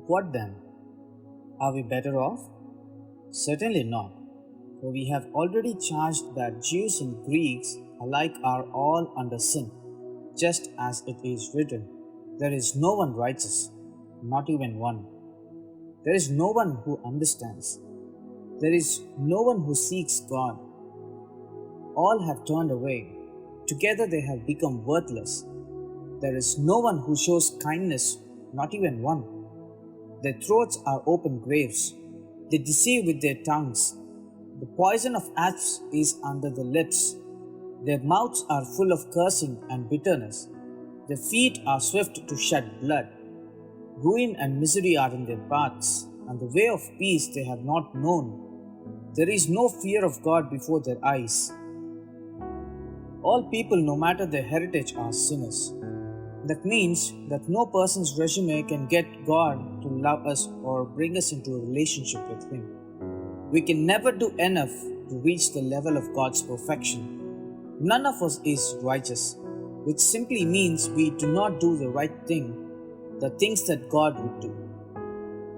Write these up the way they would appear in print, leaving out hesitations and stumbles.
What then? Are we better off? Certainly not, for we have already charged that Jews and Greeks alike are all under sin, just as it is written, there is no one righteous, not even one. There is no one who understands. There is no one who seeks God. All have turned away. Together they have become worthless. There is no one who shows kindness, not even one. Their throats are open graves. They deceive with their tongues. The poison of asps is under the lips. Their mouths are full of cursing and bitterness. Their feet are swift to shed blood. Ruin and misery are in their paths, and the way of peace they have not known. There is no fear of God before their eyes. All people, no matter their heritage, are sinners. That means that no person's resume can get God to love us or bring us into a relationship with Him. We can never do enough to reach the level of God's perfection. None of us is righteous, which simply means we do not do the right thing, the things that God would do.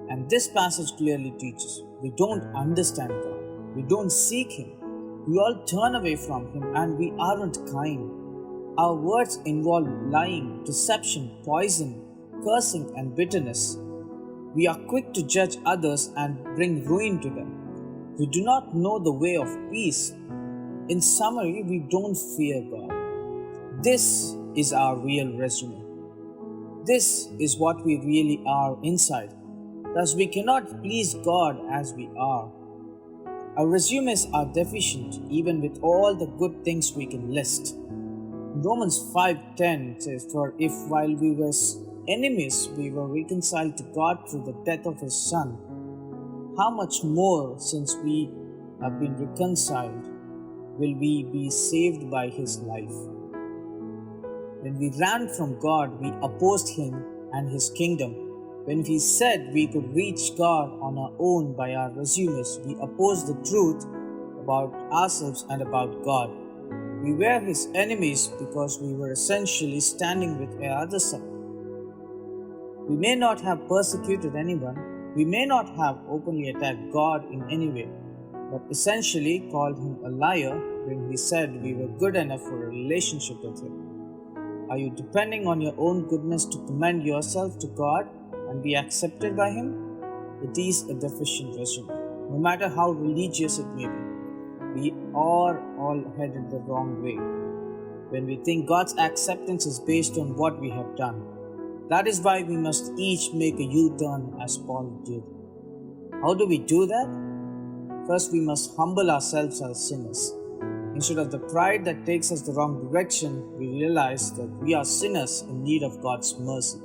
And this passage clearly teaches we don't understand God, we don't seek Him, we all turn away from Him, and we aren't kind. Our words involve lying, deception, poison, cursing, and bitterness. We are quick to judge others and bring ruin to them. We do not know the way of peace. In summary, we don't fear God. This is our real resume. This is what we really are inside. Thus, we cannot please God as we are. Our resumes are deficient even with all the good things we can list. Romans 5:10 says, for if while we were enemies we were reconciled to God through the death of His Son, how much more, since we have been reconciled, will we be saved by His life? When we ran from God, we opposed Him and His kingdom. When we said we could reach God on our own by our resumes, we opposed the truth about ourselves and about God. We were His enemies because we were essentially standing with the other side. We may not have persecuted anyone, we may not have openly attacked God in any way, but essentially called Him a liar when we said we were good enough for a relationship with Him. Are you depending on your own goodness to commend yourself to God and be accepted by Him? It is a deficient resume, no matter how religious it may be. We are all headed the wrong way when we think God's acceptance is based on what we have done. That is why we must each make a U-turn as Paul did. How do we do that? First, we must humble ourselves as sinners. Instead of the pride that takes us the wrong direction, we realize that we are sinners in need of God's mercy.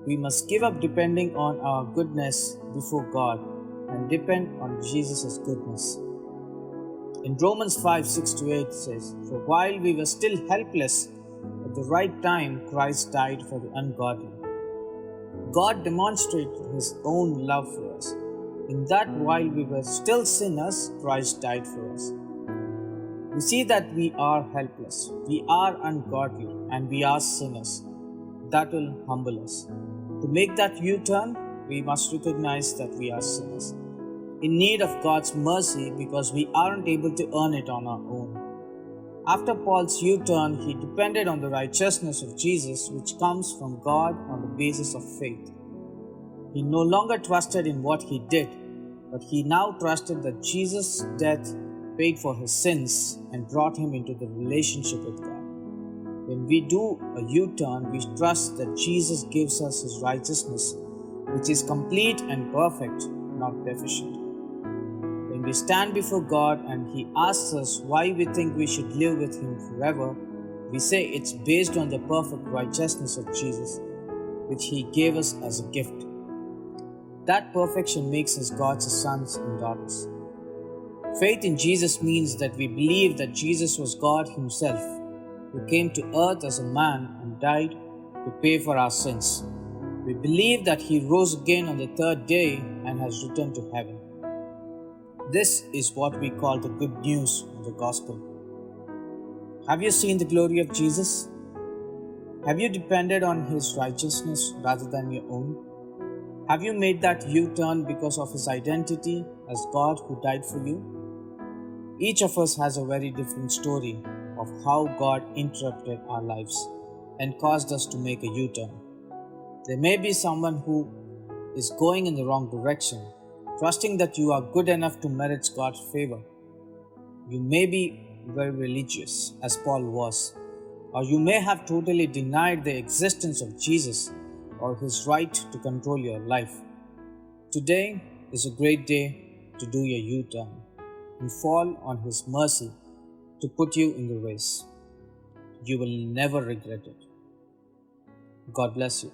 We must give up depending on our goodness before God and depend on Jesus' goodness. In Romans 5:6-8 says, for while we were still helpless, at the right time Christ died for the ungodly. God demonstrated His own love for us, in that while we were still sinners, Christ died for us. We see that we are helpless, we are ungodly, and we are sinners. That will humble us. To make that U-turn, we must recognize that we are sinners, in need of God's mercy because we aren't able to earn it on our own. After Paul's U-turn, he depended on the righteousness of Jesus, which comes from God on the basis of faith. He no longer trusted in what he did, but he now trusted that Jesus' death paid for his sins and brought him into the relationship with God. When we do a U-turn, we trust that Jesus gives us His righteousness, which is complete and perfect, not deficient. When we stand before God and He asks us why we think we should live with Him forever, we say it's based on the perfect righteousness of Jesus, which He gave us as a gift. That perfection makes us God's sons and daughters. Faith in Jesus means that we believe that Jesus was God Himself, who came to earth as a man and died to pay for our sins. We believe that He rose again on the third day and has returned to heaven. This is what we call the good news of the gospel. Have you seen the glory of Jesus? Have you depended on His righteousness rather than your own? Have you made that U turn because of His identity as God who died for you? Each of us has a very different story of how God interrupted our lives and caused us to make a U turn. There may be someone who is going in the wrong direction, trusting that you are good enough to merit God's favor. You may be very religious, as Paul was, or you may have totally denied the existence of Jesus or His right to control your life. Today is a great day to do your U turn and fall on His mercy to put you in the race. You will never regret it. God bless you.